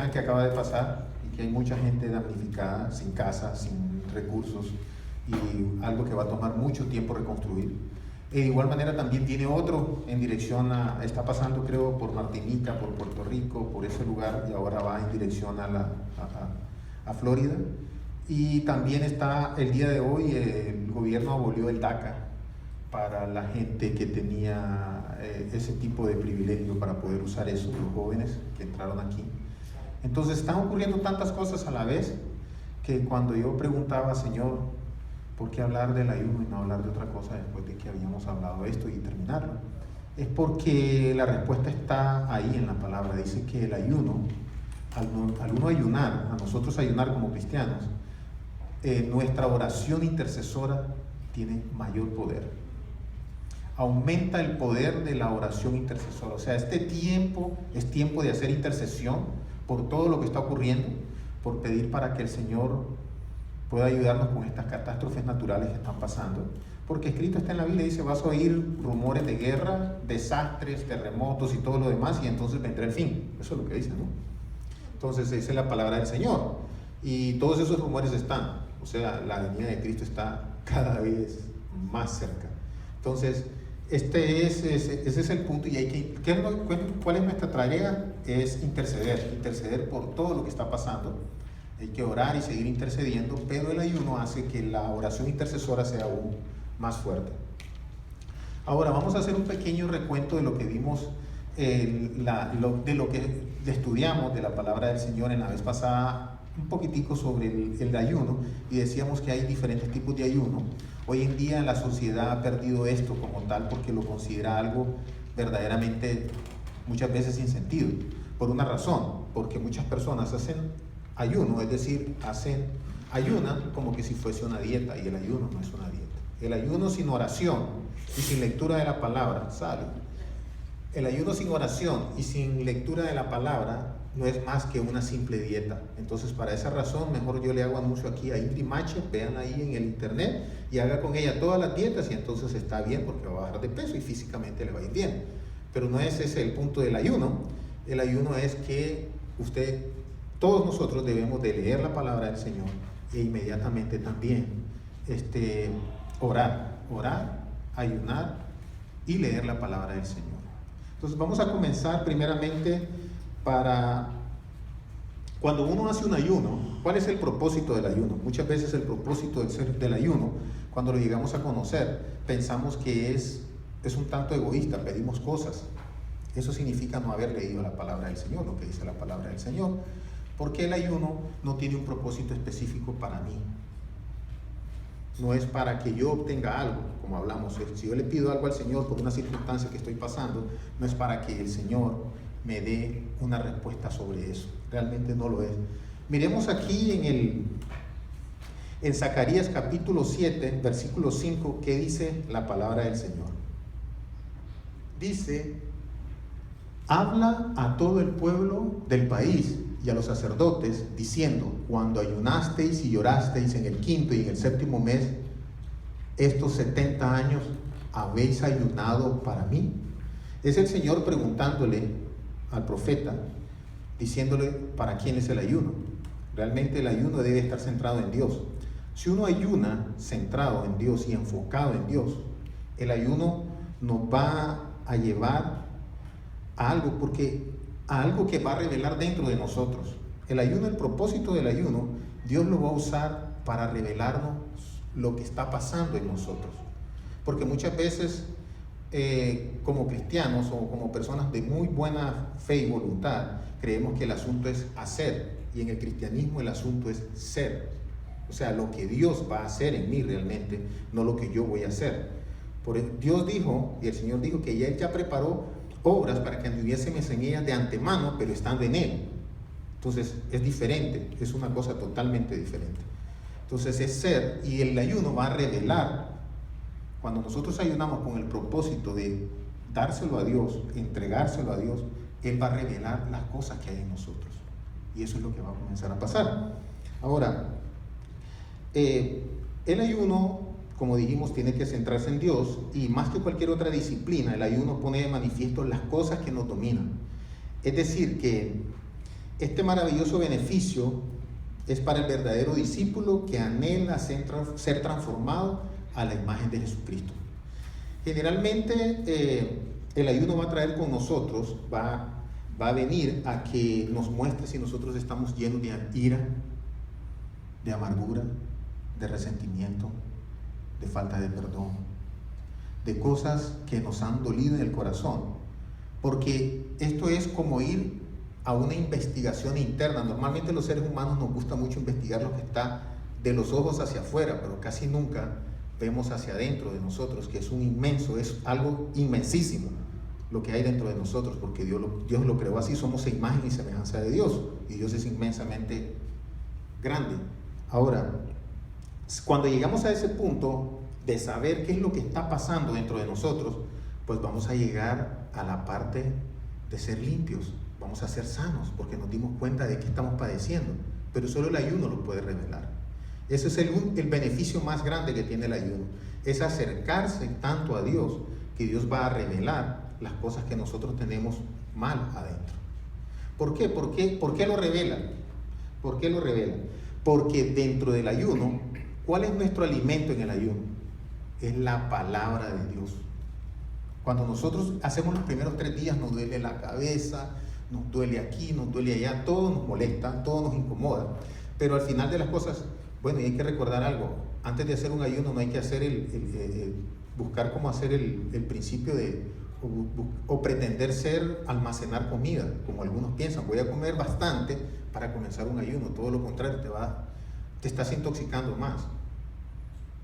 escenas que acaba de pasar y que hay mucha gente damnificada, sin casa, sin recursos y algo que va a tomar mucho tiempo reconstruir. De igual manera también tiene otro en dirección está pasando creo por Martinica, por Puerto Rico, por ese lugar y ahora va en dirección a Florida. Y también está el día de hoy el gobierno abolió el DACA para la gente que tenía ese tipo de privilegio para poder usar eso, los jóvenes que entraron aquí. Entonces están ocurriendo tantas cosas a la vez que cuando yo preguntaba, Señor, ¿por qué hablar del ayuno y no hablar de otra cosa después de que habíamos hablado de esto y terminarlo? Es porque la respuesta está ahí en la palabra. Dice que el ayuno, al uno ayunar, a nosotros ayunar como cristianos, nuestra oración intercesora tiene mayor poder. Aumenta el poder de la oración intercesora. O sea, este tiempo es tiempo de hacer intercesión por todo lo que está ocurriendo, por pedir para que el Señor pueda ayudarnos con estas catástrofes naturales que están pasando. Porque escrito está en la Biblia, dice, vas a oír rumores de guerra, desastres, terremotos y todo lo demás, y entonces vendrá el fin. Eso es lo que dice, ¿no? Entonces, esa es la palabra del Señor. Y todos esos rumores están. O sea, la venida de Cristo está cada vez más cerca. Entonces, ese es el punto. Y ¿cuál es nuestra tarea? Es interceder por todo lo que está pasando. Hay que orar y seguir intercediendo, pero el ayuno hace que la oración intercesora sea aún más fuerte. Ahora vamos a hacer un pequeño recuento de lo que vimos, de lo que estudiamos de la palabra del Señor en la vez pasada, un poquitico sobre el ayuno, y decíamos que hay diferentes tipos de ayuno. Hoy en día la sociedad ha perdido esto como tal porque lo considera algo verdaderamente muchas veces sin sentido, por una razón, porque muchas personas hacen ayuno, es decir, ayunan como que si fuese una dieta, y el ayuno no es una dieta. El ayuno sin oración y sin lectura de la palabra, ¿sabe? El ayuno sin oración y sin lectura de la palabra no es más que una simple dieta. Entonces, para esa razón, mejor yo le hago anuncio aquí a Ingrid Mache, vean ahí en el internet y haga con ella todas las dietas y entonces está bien porque va a bajar de peso y físicamente le va a ir bien. Pero no es ese el punto del ayuno. El ayuno es que todos nosotros debemos de leer la palabra del Señor e inmediatamente también orar, ayunar y leer la palabra del Señor. Entonces vamos a comenzar primeramente cuando uno hace un ayuno, ¿cuál es el propósito del ayuno? Muchas veces el propósito del ayuno, cuando lo llegamos a conocer, pensamos que es un tanto egoísta, pedimos cosas. Eso significa no haber leído la palabra del Señor, lo que dice la palabra del Señor. Porque el ayuno no tiene un propósito específico para mí. No es para que yo obtenga algo, como hablamos. Si yo le pido algo al Señor por una circunstancia que estoy pasando, no es para que el Señor me dé una respuesta sobre eso. Realmente no lo es. Miremos aquí en Zacarías capítulo 7, versículo 5, ¿qué dice la palabra del Señor? Dice, habla a todo el pueblo del país y a los sacerdotes, diciendo, cuando ayunasteis y llorasteis en el quinto y en el séptimo mes, estos 70 años, ¿habéis ayunado para mí? Es el Señor preguntándole al profeta, diciéndole para quién es el ayuno. Realmente el ayuno debe estar centrado en Dios. Si uno ayuna centrado en Dios y enfocado en Dios, el ayuno nos va a llevar a algo que va a revelar dentro de nosotros. El ayuno, el propósito del ayuno, Dios lo va a usar para revelarnos lo que está pasando en nosotros. Porque muchas veces, como cristianos o como personas de muy buena fe y voluntad, creemos que el asunto es hacer, y en el cristianismo el asunto es ser. O sea, lo que Dios va a hacer en mí realmente, no lo que yo voy a hacer. Dios dijo, y el Señor dijo que Él ya preparó obras para que anduviésemos en ellas de antemano, pero estando en Él. Entonces es diferente, es una cosa totalmente diferente. Entonces es ser, y el ayuno va a revelar. Cuando nosotros ayunamos con el propósito de dárselo a Dios, entregárselo a Dios, Él va a revelar las cosas que hay en nosotros. Y eso es lo que va a comenzar a pasar. Ahora, el ayuno, como dijimos, tiene que centrarse en Dios, y más que cualquier otra disciplina, el ayuno pone de manifiesto las cosas que nos dominan. Es decir, que Este maravilloso beneficio es para el verdadero discípulo que anhela ser transformado a la imagen de Jesucristo. Generalmente el ayuno va a traer con nosotros, va a venir a que nos muestre si nosotros estamos llenos de ira, de amargura, de resentimiento, de falta de perdón, de cosas que nos han dolido en el corazón. Porque esto es como ir a una investigación interna. Normalmente los seres humanos nos gusta mucho investigar lo que está de los ojos hacia afuera, pero casi nunca vemos hacia adentro de nosotros, que es algo inmensísimo lo que hay dentro de nosotros, porque Dios lo creó así. Somos a imagen y semejanza de Dios, y Dios es inmensamente grande. Ahora, cuando llegamos a ese punto de saber qué es lo que está pasando dentro de nosotros, pues vamos a llegar a la parte de ser limpios, vamos a ser sanos, porque nos dimos cuenta de que estamos padeciendo, pero solo el ayuno lo puede revelar. Ese es el beneficio más grande que tiene el ayuno, es acercarse tanto a Dios, que Dios va a revelar las cosas que nosotros tenemos mal adentro. ¿Por qué? ¿Por qué lo revela? ¿Por qué lo revela? Porque dentro del ayuno, ¿cuál es nuestro alimento en el ayuno? Es la palabra de Dios. Cuando nosotros hacemos los primeros 3 días, nos duele la cabeza, nos duele aquí, nos duele allá, todo nos molesta, todo nos incomoda. Pero al final de las cosas, bueno, y hay que recordar algo: antes de hacer un ayuno no hay que hacer buscar cómo hacer el principio o pretender almacenar comida, como algunos piensan, voy a comer bastante para comenzar un ayuno. Todo lo contrario, te estás intoxicando más.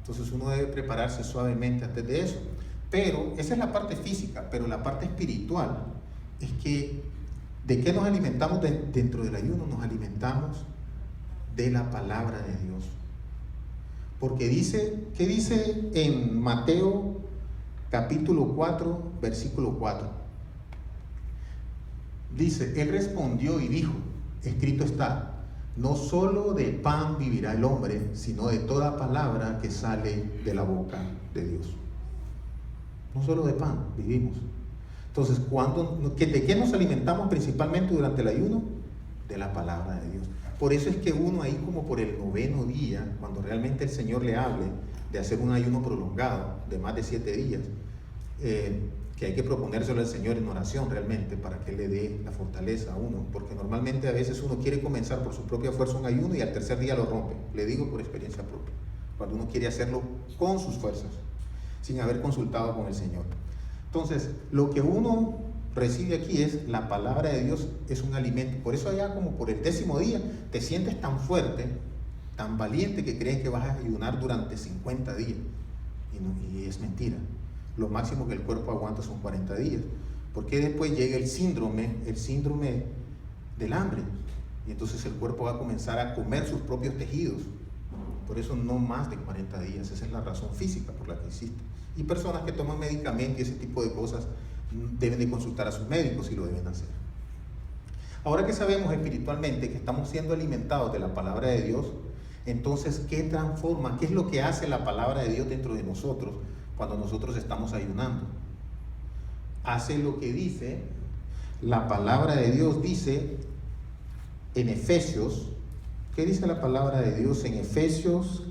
Entonces uno debe prepararse suavemente antes de eso. Pero esa es la parte física, pero la parte espiritual es que ¿de qué nos alimentamos dentro del ayuno? Nos alimentamos de la palabra de Dios. Porque ¿qué dice en Mateo capítulo 4, versículo 4? Dice: Él respondió y dijo, escrito está, no solo de pan vivirá el hombre, sino de toda palabra que sale de la boca de Dios. No solo de pan vivimos. Entonces, ¿de qué nos alimentamos principalmente durante el ayuno? De la palabra de Dios. Por eso es que uno ahí como por el 9º día, cuando realmente el Señor le hable de hacer un ayuno prolongado de más de 7 días, que hay que proponérselo al Señor en oración realmente para que le dé la fortaleza a uno, porque normalmente a veces uno quiere comenzar por su propia fuerza un ayuno y al tercer día lo rompe. Le digo por experiencia propia, cuando uno quiere hacerlo con sus fuerzas, sin haber consultado con el Señor. Entonces, lo que uno recibe aquí es la palabra de Dios, es un alimento. Por eso allá como por el 10º día te sientes tan fuerte, tan valiente, que crees que vas a ayunar durante 50 días. Y es mentira. Lo máximo que el cuerpo aguanta son 40 días. Porque después llega el síndrome del hambre. Y entonces el cuerpo va a comenzar a comer sus propios tejidos. Por eso no más de 40 días. Esa es la razón física por la que existe. Y personas que toman medicamentos y ese tipo de cosas deben de consultar a sus médicos si lo deben hacer. Ahora que sabemos espiritualmente que estamos siendo alimentados de la palabra de Dios, entonces, ¿qué transforma? ¿Qué es lo que hace la palabra de Dios dentro de nosotros cuando nosotros estamos ayunando? Hace lo que dice la palabra de Dios. Dice en Efesios, ¿qué dice la palabra de Dios en Efesios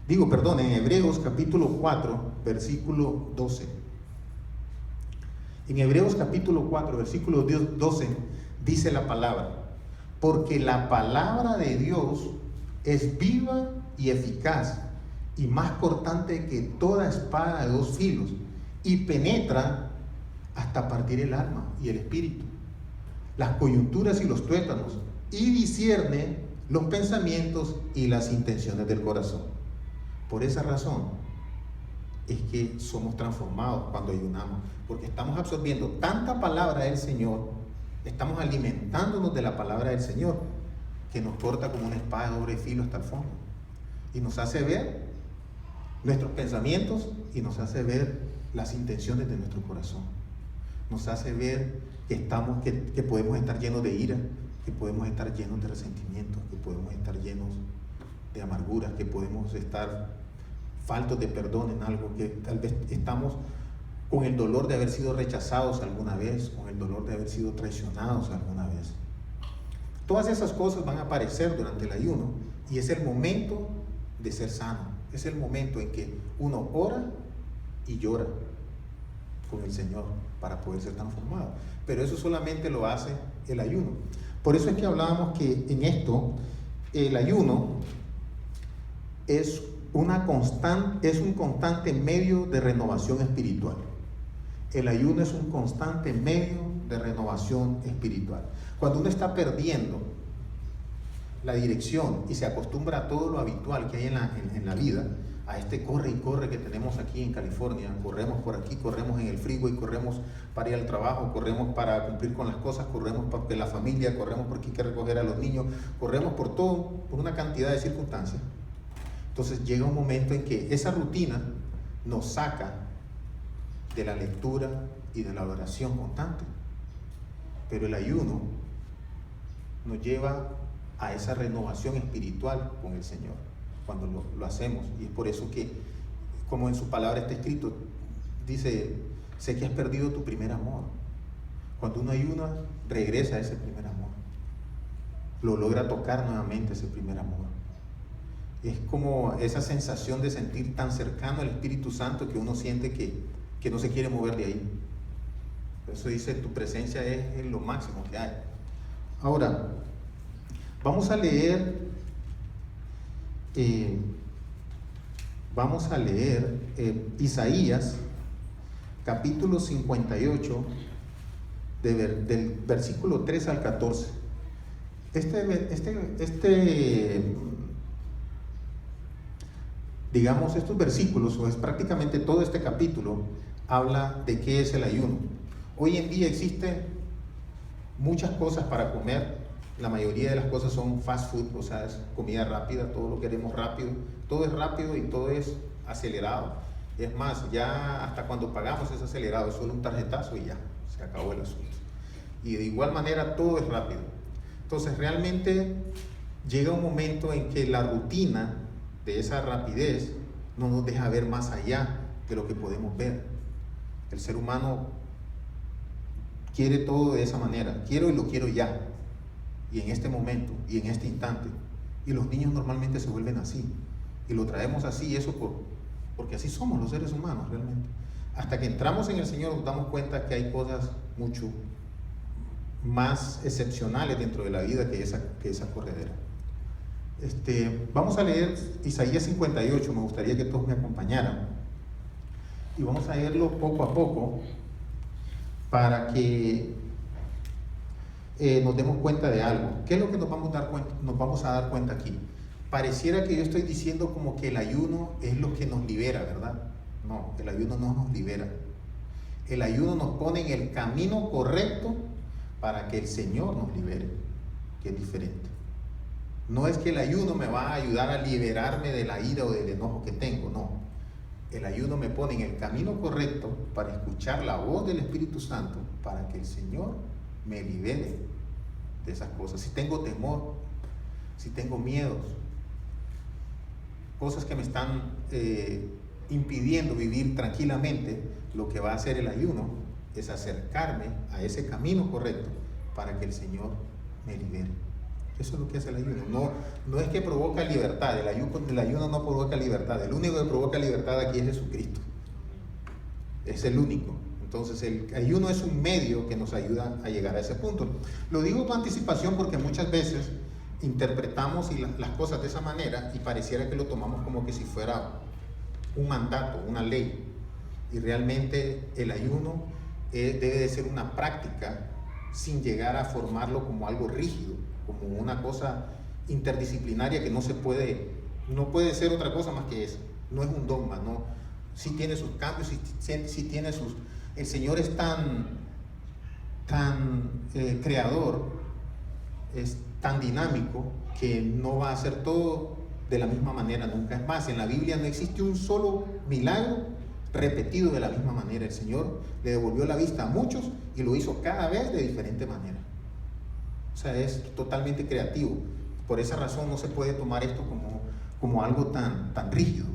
en Hebreos capítulo 4, versículo 12. En Hebreos capítulo 4, versículo 12, dice la palabra: porque la palabra de Dios es viva y eficaz, y más cortante que toda espada de 2 filos, y penetra hasta partir el alma y el espíritu, las coyunturas y los tuétanos, y discierne los pensamientos y las intenciones del corazón. Por esa razón es que somos transformados cuando ayunamos, porque estamos absorbiendo tanta palabra del Señor, estamos alimentándonos de la palabra del Señor, que nos corta como una espada de doble filo hasta el fondo, y nos hace ver nuestros pensamientos y nos hace ver las intenciones de nuestro corazón, nos hace ver que podemos estar llenos de ira, que podemos estar llenos de resentimiento, que podemos estar llenos de amargura, que podemos estar faltos de perdón en algo, que tal vez estamos con el dolor de haber sido rechazados alguna vez, con el dolor de haber sido traicionados alguna vez. Todas esas cosas van a aparecer durante el ayuno y es el momento de ser sano. Es el momento en que uno ora y llora con el Señor para poder ser transformado. Pero eso solamente lo hace el ayuno. Por eso es que hablábamos que en esto el ayuno es un constante medio de renovación espiritual. El ayuno es un constante medio de renovación espiritual. Cuando uno está perdiendo la dirección y se acostumbra a todo lo habitual que hay en la vida, a este corre y corre que tenemos aquí en California, corremos por aquí, corremos en el freeway, corremos para ir al trabajo, corremos para cumplir con las cosas, corremos porque la familia, corremos porque hay que recoger a los niños, corremos por todo, por una cantidad de circunstancias. Entonces llega un momento en que esa rutina nos saca de la lectura y de la oración constante. Pero el ayuno nos lleva a esa renovación espiritual con el Señor cuando lo hacemos. Y es por eso que, como en su palabra está escrito, dice: sé que has perdido tu primer amor. Cuando uno ayuna, regresa a ese primer amor, lo logra tocar nuevamente ese primer amor. Es como esa sensación de sentir tan cercano al Espíritu Santo que uno siente que no se quiere mover de ahí. Por eso dice: tu presencia es lo máximo que hay. Ahora, vamos a leer Isaías, capítulo 58, del versículo 3 al 14. Digamos, estos versículos, o es prácticamente todo este capítulo, habla de qué es el ayuno. Hoy en día existen muchas cosas para comer. La mayoría de las cosas son fast food, o sea, es comida rápida, todo lo queremos rápido, todo es rápido y todo es acelerado. Es más, ya hasta cuando pagamos es acelerado, es solo un tarjetazo y ya, se acabó el asunto. Y de igual manera todo es rápido. Entonces realmente llega un momento en que la rutina de esa rapidez no nos deja ver más allá de lo que podemos ver. El ser humano quiere todo de esa manera, quiero y lo quiero ya, y en este momento, y en este instante. Y los niños normalmente se vuelven así, y lo traemos así, y eso porque así somos los seres humanos realmente. Hasta que entramos en el Señor nos damos cuenta que hay cosas mucho más excepcionales dentro de la vida que esa corredera. Vamos a leer Isaías 58, me gustaría que todos me acompañaran, y vamos a leerlo poco a poco para que nos demos cuenta de algo. ¿Qué es lo que nos vamos a dar cuenta aquí? Pareciera que yo estoy diciendo como que el ayuno es lo que nos libera, ¿verdad? No, el ayuno no nos libera. El ayuno nos pone en el camino correcto para que el Señor nos libere, que es diferente. No es que el ayuno me va a ayudar a liberarme de la ira o del enojo que tengo, no. El ayuno me pone en el camino correcto para escuchar la voz del Espíritu Santo, para que el Señor me libere de esas cosas. Si tengo temor, si tengo miedos, cosas que me están impidiendo vivir tranquilamente, lo que va a hacer el ayuno es acercarme a ese camino correcto para que el Señor me libere. Eso es lo que hace el ayuno. No es que provoca libertad. El ayuno no provoca libertad. El único que provoca libertad aquí es Jesucristo. Es el único. Entonces el ayuno es un medio que nos ayuda a llegar a ese punto. Lo digo con anticipación porque muchas veces interpretamos las cosas de esa manera y pareciera que lo tomamos como que si fuera un mandato, una ley. Y realmente el ayuno debe de ser una práctica sin llegar a formarlo como algo rígido, como una cosa interdisciplinaria que no puede ser otra cosa más que eso. No es un dogma, no. Sí tiene sus cambios, sí tiene sus... El Señor es tan creador, es tan dinámico que no va a hacer todo de la misma manera nunca. Es más, en la Biblia no existe un solo milagro repetido de la misma manera. El Señor le devolvió la vista a muchos y lo hizo cada vez de diferente manera. O sea, es totalmente creativo. Por esa razón no se puede tomar esto como algo tan rígido.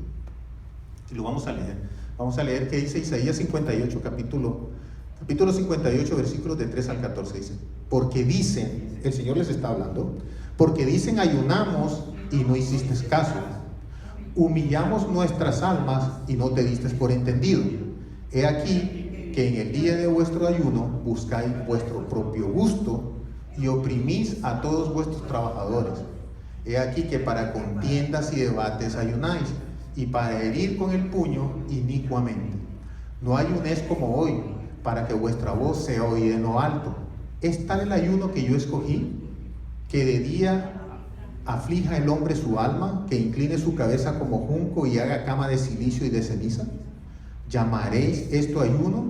Y lo vamos a leer. Vamos a leer qué dice Isaías 58, capítulo 58, versículos de 3 al 14. Dice, porque dicen, el Señor les está hablando, porque dicen ayunamos y no hiciste caso, humillamos nuestras almas y no te diste por entendido. He aquí que en el día de vuestro ayuno buscáis vuestro propio gusto y oprimís a todos vuestros trabajadores. He aquí que para contiendas y debates ayunáis, y para herir con el puño inicuamente. No ayunéis como hoy, para que vuestra voz sea oída en lo alto. ¿Es tal el ayuno que yo escogí, que de día aflija el hombre su alma, que incline su cabeza como junco y haga cama de silicio y de ceniza? ¿Llamaréis esto ayuno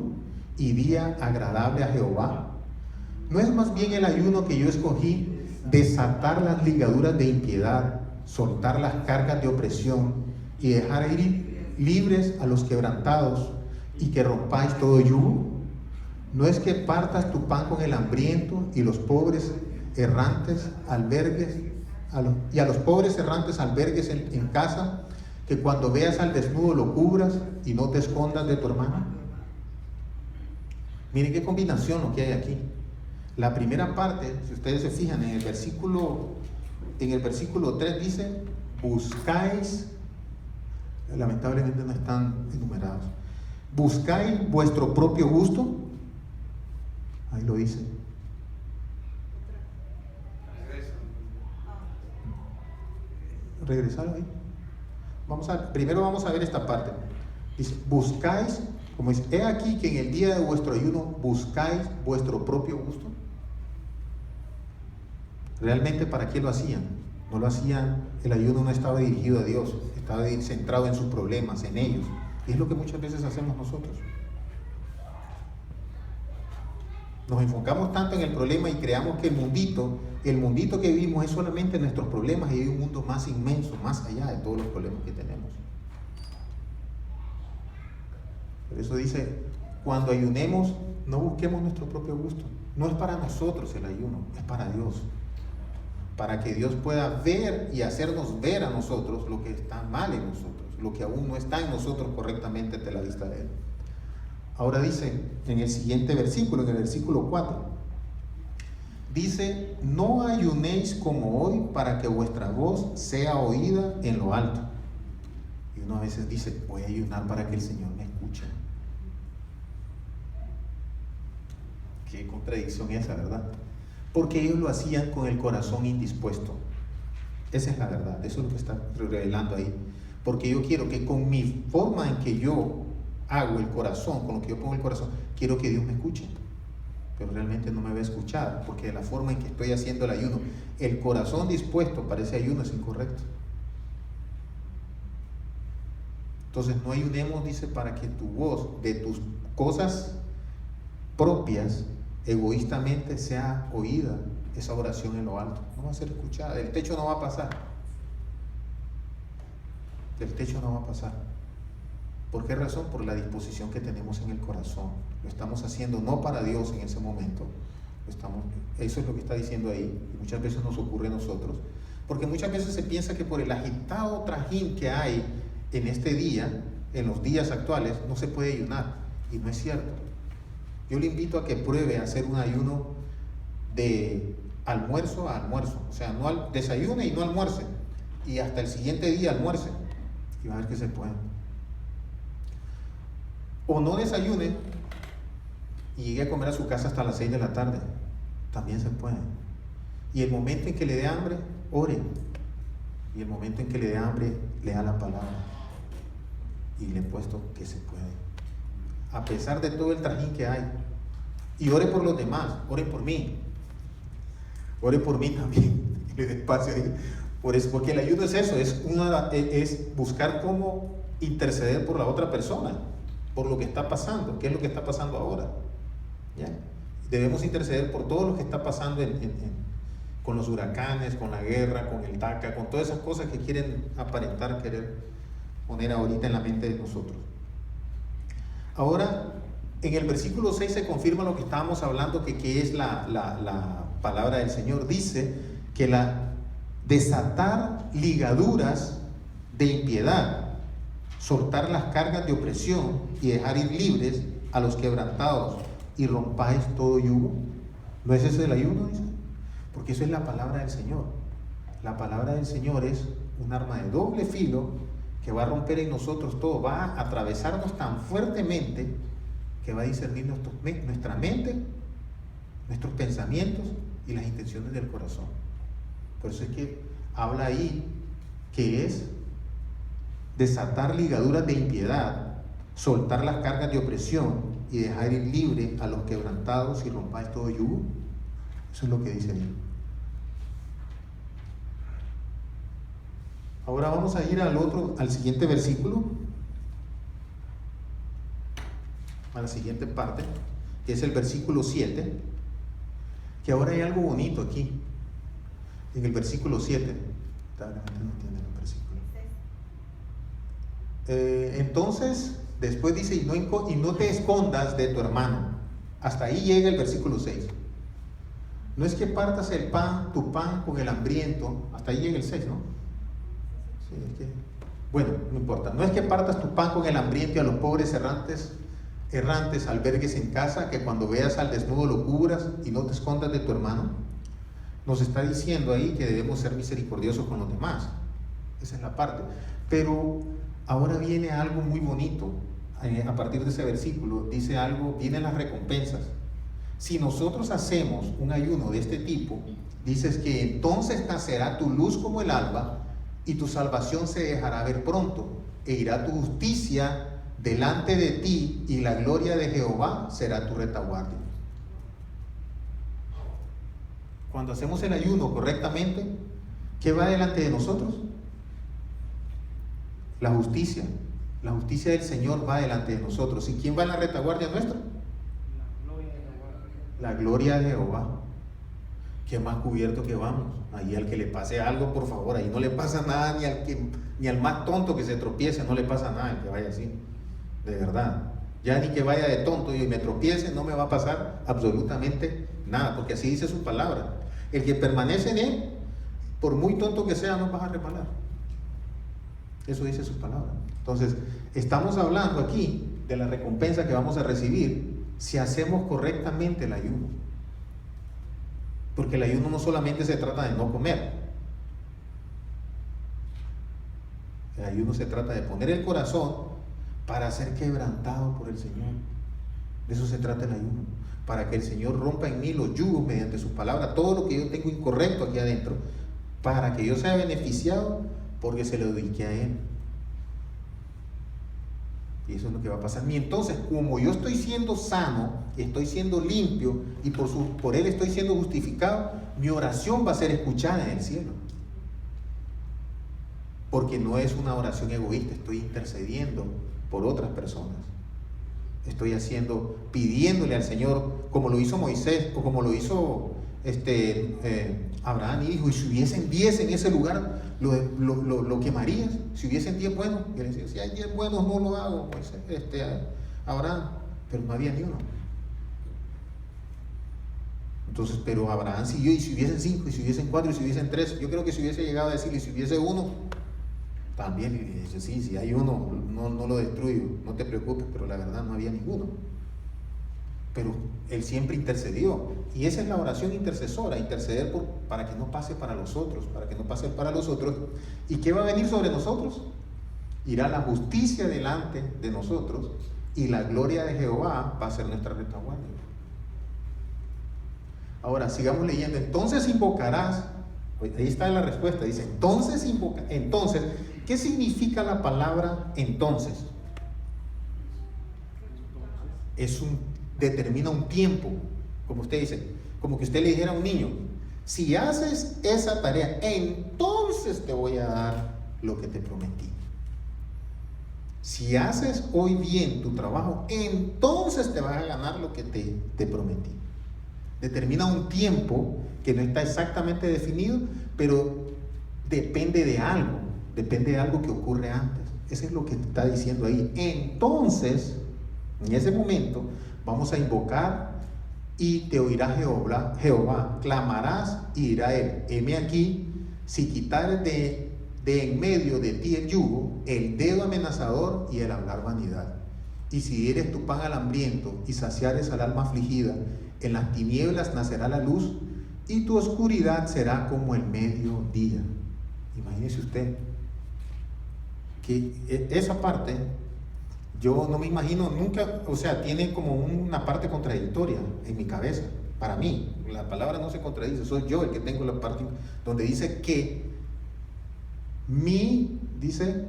y día agradable a Jehová? ¿No es más bien el ayuno que yo escogí, desatar las ligaduras de impiedad, soltar las cargas de opresión y dejar ir libres a los quebrantados, y que rompáis todo yugo? ¿No es que partas tu pan con el hambriento y los pobres errantes albergues y a los pobres errantes albergues en casa, que cuando veas al desnudo lo cubras y no te escondas de tu hermano? Miren qué combinación lo que hay aquí. La primera parte, si ustedes se fijan en el versículo 3, dice, buscáis, lamentablemente no están enumerados, buscáis vuestro propio gusto. Ahí lo dice. Regresar ahí. Primero vamos a ver esta parte. Dice, buscáis, como dice, he aquí que en el día de vuestro ayuno buscáis vuestro propio gusto. ¿Realmente para qué lo hacían? No lo hacían, el ayuno no estaba dirigido a Dios, estaba centrado en sus problemas, en ellos. Y es lo que muchas veces hacemos nosotros. Nos enfocamos tanto en el problema y creamos que el mundito que vivimos es solamente nuestros problemas, y hay un mundo más inmenso, más allá de todos los problemas que tenemos. Por eso dice, cuando ayunemos, no busquemos nuestro propio gusto. No es para nosotros el ayuno, es para Dios. Para que Dios pueda ver y hacernos ver a nosotros lo que está mal en nosotros, lo que aún no está en nosotros correctamente ante la vista de Él. Ahora dice en el siguiente versículo, en el versículo 4, dice, no ayunéis como hoy para que vuestra voz sea oída en lo alto. Y uno a veces dice, voy a ayunar para que el Señor me escuche. Qué contradicción esa, ¿verdad? Porque ellos lo hacían con el corazón indispuesto. Esa es la verdad, eso es lo que está revelando ahí. Porque yo quiero que con mi forma en que yo hago el corazón, con lo que yo pongo el corazón, quiero que Dios me escuche. Pero realmente no me va a escuchar, porque de la forma en que estoy haciendo el ayuno, el corazón dispuesto para ese ayuno es incorrecto. Entonces no ayunemos, dice, para que tu voz de tus cosas propias egoístamente sea oída, esa oración en lo alto. No va a ser escuchada, del techo no va a pasar. Del techo no va a pasar. ¿Por qué razón? Por la disposición que tenemos en el corazón. Lo estamos haciendo no para Dios en ese momento. Eso es lo que está diciendo ahí, y muchas veces nos ocurre a nosotros. Porque muchas veces se piensa que por el agitado trajín que hay en este día, en los días actuales, no se puede ayunar. Y no es cierto. Yo le invito a que pruebe a hacer un ayuno de almuerzo a almuerzo. O sea, no desayune y no almuerce. Y hasta el siguiente día almuerce. Y va a ver que se puede. O no desayune y llegue a comer a su casa hasta las 6 de la tarde. También se puede. Y el momento en que le dé hambre, ore. Y el momento en que le dé hambre, lea la palabra. Y le he puesto que se puede. A pesar de todo el trajín que hay. Y ore por los demás, ore por mí. Ore por mí también. Le dé espacio ahí. Por eso, porque el ayuno es eso, es buscar cómo interceder por la otra persona, por lo que está pasando. ¿Qué es lo que está pasando ahora? ¿Ya? Debemos interceder por todo lo que está pasando con los huracanes, con la guerra, con el DACA, con todas esas cosas que quieren aparentar, querer poner ahorita en la mente de nosotros. Ahora, en el versículo 6 se confirma lo que estábamos hablando, que es la palabra del Señor. Dice que desatar ligaduras de impiedad. soltar las cargas de opresión y dejar ir libres a los quebrantados y rompáis todo yugo. ¿No es ese el ayuno? Dice. Porque eso es la palabra del Señor. La palabra del Señor es un arma de doble filo que va a romper en nosotros todo, va a atravesarnos tan fuertemente que va a discernir nuestra mente, nuestros pensamientos y las intenciones del corazón. Por eso es que habla ahí que es desatar ligaduras de impiedad, soltar las cargas de opresión y dejar ir libre a los quebrantados y rompáis todo yugo. Eso es lo que dice ahí. Ahora vamos a ir al siguiente versículo, a la siguiente parte, que es el versículo 7, que ahora hay algo bonito aquí, en el versículo 7. Entonces, después dice, y no te escondas de tu hermano. Hasta ahí llega el versículo 6. No es que partas tu pan con el hambriento, hasta ahí llega el 6, ¿no? Sí, bueno, no importa. No es que partas tu pan con el hambriento y a los pobres errantes albergues en casa, que cuando veas al desnudo lo cubras y no te escondas de tu hermano. Nos está diciendo ahí que debemos ser misericordiosos con los demás. Esa es la parte. Pero ahora viene algo muy bonito. A partir de ese versículo dice algo, vienen las recompensas. Si nosotros hacemos un ayuno de este tipo, dices que entonces nacerá tu luz como el alba y tu salvación se dejará ver pronto, e irá tu justicia delante de ti y la gloria de Jehová será tu retaguardia. Cuando hacemos el ayuno correctamente, ¿qué va delante de nosotros? La justicia. La justicia del Señor va delante de nosotros. ¿Y quién va en la retaguardia nuestra? La gloria de Jehová. ¿Qué más cubierto que vamos? Ahí al que le pase algo, por favor, ahí no le pasa nada, ni al más tonto que se tropiece, no le pasa nada el que vaya así, de verdad. Ya ni que vaya de tonto y me tropiece, no me va a pasar absolutamente nada, porque así dice su palabra. El que permanece en él, por muy tonto que sea, no vas a resbalar. Eso dice su palabra. Entonces, estamos hablando aquí de la recompensa que vamos a recibir si hacemos correctamente el ayuno. Porque el ayuno no solamente se trata de no comer. El ayuno se trata de poner el corazón para ser quebrantado por el Señor. De eso se trata el ayuno. Para que el Señor rompa en mí los yugos mediante su palabra, todo lo que yo tengo incorrecto aquí adentro, para que yo sea beneficiado porque se lo dediqué a Él. Y eso es lo que va a pasar. Y entonces, como yo estoy siendo sano, estoy siendo limpio y por Él estoy siendo justificado, mi oración va a ser escuchada en el cielo. Porque no es una oración egoísta, estoy intercediendo por otras personas. Estoy pidiéndole al Señor, como lo hizo Moisés, o como lo hizo Abraham y dijo, y si hubiesen 10 en ese lugar, lo quemarías. Si hubiesen 10 buenos, y él decía, si hay 10 buenos no lo hago, pues, Abraham, pero no había ni uno. Entonces, pero Abraham siguió, y si hubiesen 5, y si hubiesen 4, y si hubiesen 3, yo creo que si hubiese llegado a decir, y si hubiese uno, también, y dice, sí, si hay uno, no lo destruyo, no te preocupes, pero la verdad no había ninguno. Pero él siempre intercedió, y esa es la oración intercesora, interceder para que no pase para los otros, para que no pase para los otros. ¿Y qué va a venir sobre nosotros? Irá la justicia delante de nosotros, y la gloria de Jehová va a ser nuestra retaguardia. Ahora, sigamos leyendo. Entonces invocarás, ahí está la respuesta, dice, entonces, ¿qué significa la palabra entonces? Determina un tiempo, como usted dice, como que usted le dijera a un niño, si haces esa tarea, entonces te voy a dar lo que te prometí. Si haces hoy bien tu trabajo, entonces te vas a ganar lo que te prometí. Determina un tiempo que no está exactamente definido, pero depende de algo que ocurre antes. Eso es lo que está diciendo ahí. Entonces, en ese momento, vamos a invocar y te oirá Jehová, clamarás y dirá Él, heme aquí, si quitares de de en medio de ti el yugo, el dedo amenazador y el hablar vanidad. Y si dieres tu pan al hambriento y saciares al alma afligida, en las tinieblas nacerá la luz y tu oscuridad será como el mediodía. Imagínese usted que esa parte, yo no me imagino nunca, o sea, tiene como una parte contradictoria en mi cabeza. Para mí, la palabra no se contradice, soy yo el que tengo la parte donde dice que dice,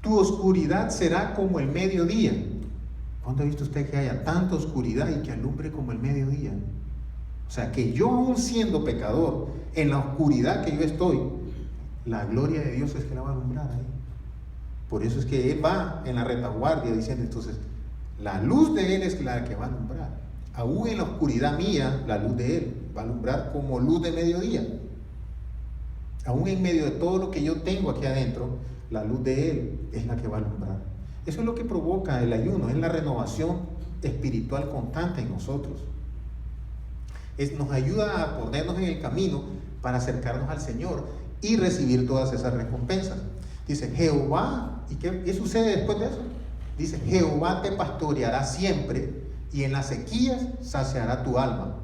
tu oscuridad será como el mediodía. ¿Cuándo ha visto usted que haya tanta oscuridad y que alumbre como el mediodía? O sea, que yo aún siendo pecador, en la oscuridad que yo estoy, la gloria de Dios es que la va a alumbrar ahí. Por eso es que Él va en la retaguardia diciendo, entonces, la luz de Él es la que va a alumbrar. Aún en la oscuridad mía, la luz de Él va a alumbrar como luz de mediodía. Aún en medio de todo lo que yo tengo aquí adentro, la luz de Él es la que va a alumbrar. Eso es lo que provoca el ayuno, es la renovación espiritual constante en nosotros. Nos ayuda a ponernos en el camino para acercarnos al Señor y recibir todas esas recompensas. Dice Jehová, ¿y qué sucede después de eso? Dice, Jehová te pastoreará siempre y en las sequías saciará tu alma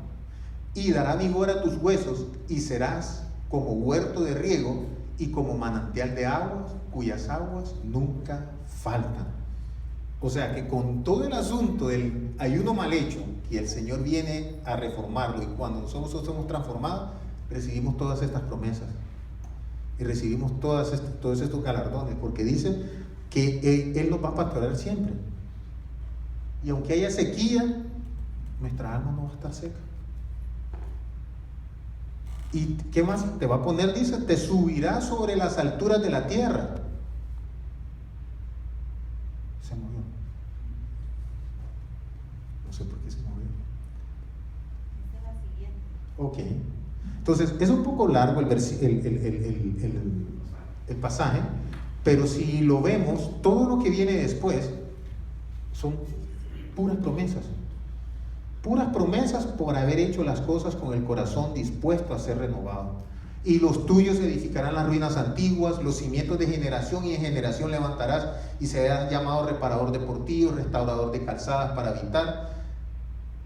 y dará vigor a tus huesos y serás como huerto de riego y como manantial de aguas cuyas aguas nunca faltan. O sea que con todo el asunto del ayuno mal hecho, y el Señor viene a reformarlo, y cuando nosotros somos transformados, recibimos todas estas promesas y recibimos todos estos galardones, porque dice que Él nos va a pastorear siempre. Y aunque haya sequía, nuestra alma no va a estar seca. ¿Y qué más te va a poner? Dice, te subirá sobre las alturas de la tierra. Se movió. No sé por qué se movió. Ok. Entonces, es un poco largo el pasaje, pero si lo vemos, todo lo que viene después son puras promesas. Puras promesas por haber hecho las cosas con el corazón dispuesto a ser renovado. Y los tuyos edificarán las ruinas antiguas, los cimientos de generación y en generación levantarás, y serás llamado reparador de portillos, restaurador de calzadas para habitar.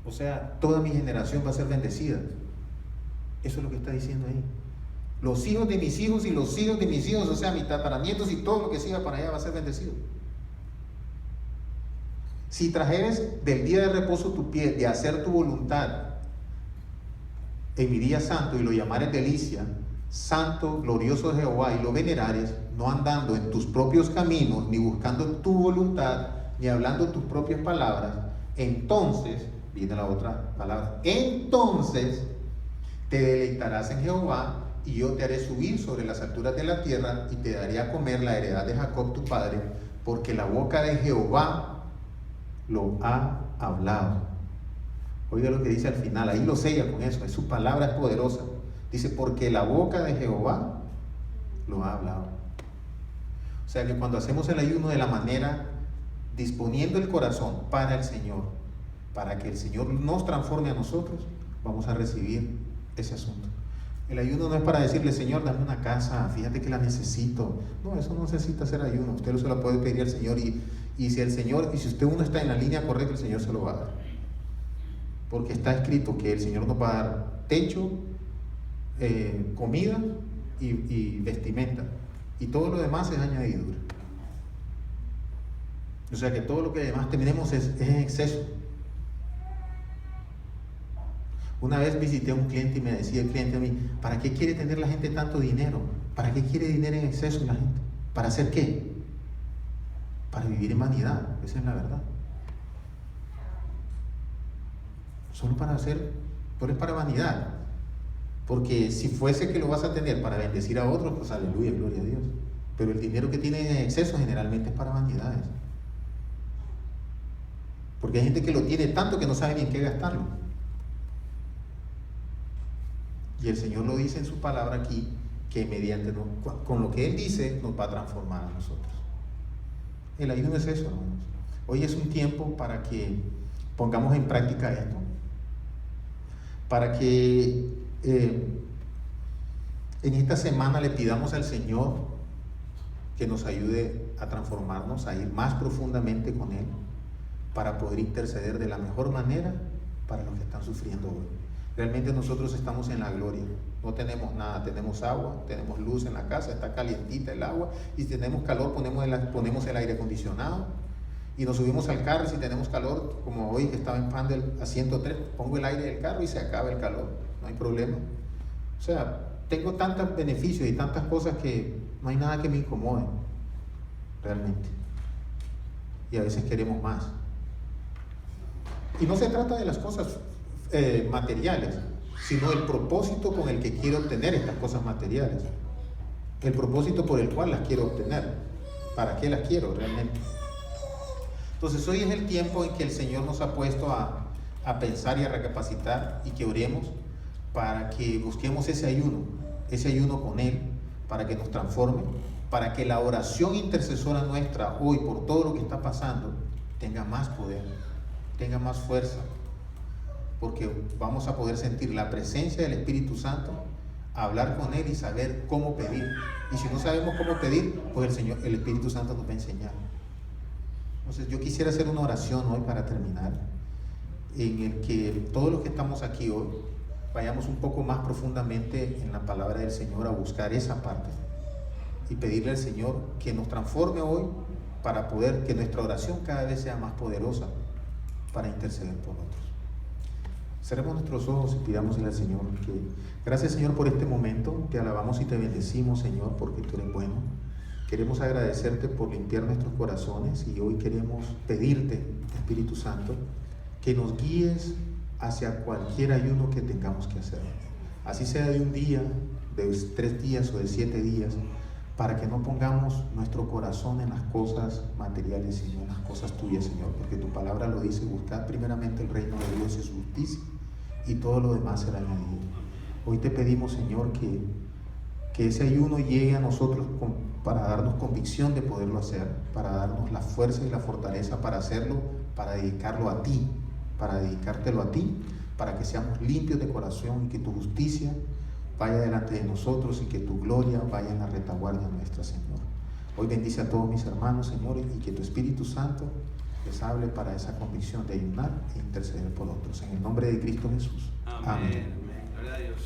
O sea, toda mi generación va a ser bendecida. Eso es lo que está diciendo ahí. Los hijos de mis hijos y los hijos de mis hijos, o sea, mis tataranietos y todo lo que siga para allá va a ser bendecido. Si trajeres del día de reposo tu pie, de hacer tu voluntad en mi día santo, y lo llamares delicia, santo, glorioso de Jehová, y lo venerares, no andando en tus propios caminos, ni buscando tu voluntad, ni hablando tus propias palabras, entonces, viene la otra palabra, entonces te deleitarás en Jehová, y yo te haré subir sobre las alturas de la tierra, y te daré a comer la heredad de Jacob tu padre, porque la boca de Jehová lo ha hablado. Oiga lo que dice al final, ahí lo sella con eso, su palabra es poderosa. Dice, porque la boca de Jehová lo ha hablado. O sea que cuando hacemos el ayuno de la manera, disponiendo el corazón para el Señor, para que el Señor nos transforme a nosotros, vamos a recibir ese asunto. El ayuno no es para decirle, Señor, dame una casa, fíjate que la necesito. No, eso no necesita hacer ayuno. Usted no se lo puede pedir al Señor, y si uno está en la línea correcta, el Señor se lo va a dar. Porque está escrito que el Señor nos va a dar techo, comida y vestimenta. Y todo lo demás es añadidura. O sea que todo lo que demás tenemos es en exceso. Una vez visité a un cliente y me decía el cliente a mí, ¿para qué quiere tener la gente tanto dinero? ¿Para qué quiere dinero en exceso la gente? ¿Para hacer qué? Para vivir en vanidad, esa es la verdad. Solo es para vanidad. Porque si fuese que lo vas a tener para bendecir a otros, pues aleluya, gloria a Dios. Pero el dinero que tiene en exceso generalmente es para vanidades. Porque hay gente que lo tiene tanto que no sabe ni en qué gastarlo. Y el Señor lo dice en su palabra aquí, que con lo que Él dice nos va a transformar a nosotros. El ayuno es eso, hermanos. Hoy es un tiempo para que pongamos en práctica esto, para que en esta semana le pidamos al Señor que nos ayude a transformarnos, a ir más profundamente con Él, para poder interceder de la mejor manera para los que están sufriendo hoy. Realmente nosotros estamos en la gloria, no tenemos nada, tenemos agua, tenemos luz en la casa, está calientita el agua, y si tenemos calor ponemos el aire acondicionado, y nos subimos al carro, y si tenemos calor, como hoy que estaba en Pandel a 103, pongo el aire del carro y se acaba el calor, no hay problema. O sea, tengo tantos beneficios y tantas cosas que no hay nada que me incomode, realmente. Y a veces queremos más. Y no se trata de las cosas materiales, sino el propósito con el que quiero obtener estas cosas materiales, el propósito por el cual las quiero obtener, para qué las quiero realmente. Entonces hoy es el tiempo en que el Señor nos ha puesto a pensar y a recapacitar, y que oremos para que busquemos ese ayuno con Él, para que nos transforme, para que la oración intercesora nuestra hoy por todo lo que está pasando tenga más poder, tenga más fuerza, porque vamos a poder sentir la presencia del Espíritu Santo, hablar con Él y saber cómo pedir. Y si no sabemos cómo pedir, pues el Espíritu Santo nos va a enseñar. Entonces yo quisiera hacer una oración hoy para terminar, en el que todos los que estamos aquí hoy vayamos un poco más profundamente en la palabra del Señor, a buscar esa parte y pedirle al Señor que nos transforme hoy, para poder que nuestra oración cada vez sea más poderosa para interceder por otros. Cerremos nuestros ojos y pidámosle al Señor que, gracias Señor por este momento, te alabamos y te bendecimos Señor, porque tú eres bueno. Queremos agradecerte por limpiar nuestros corazones, y hoy queremos pedirte, Espíritu Santo, que nos guíes hacia cualquier ayuno que tengamos que hacer, así sea de un día, de 3 días o de 7 días, para que no pongamos nuestro corazón en las cosas materiales, sino en las cosas tuyas, Señor, porque tu palabra lo dice: buscad primeramente el reino de Dios y su justicia, y todo lo demás será añadido. Hoy te pedimos, Señor, que ese ayuno llegue a nosotros para darnos convicción de poderlo hacer, para darnos la fuerza y la fortaleza para hacerlo, para dedicarlo a ti, para dedicártelo a ti, para que seamos limpios de corazón, y que tu justicia vaya delante de nosotros, y que tu gloria vaya en la retaguardia nuestra, Señor. Hoy bendice a todos mis hermanos, Señor, y que tu Espíritu Santo les hable para esa convicción de ayunar e interceder por otros. En el nombre de Cristo Jesús. Amén. Amén. Gloria a Dios.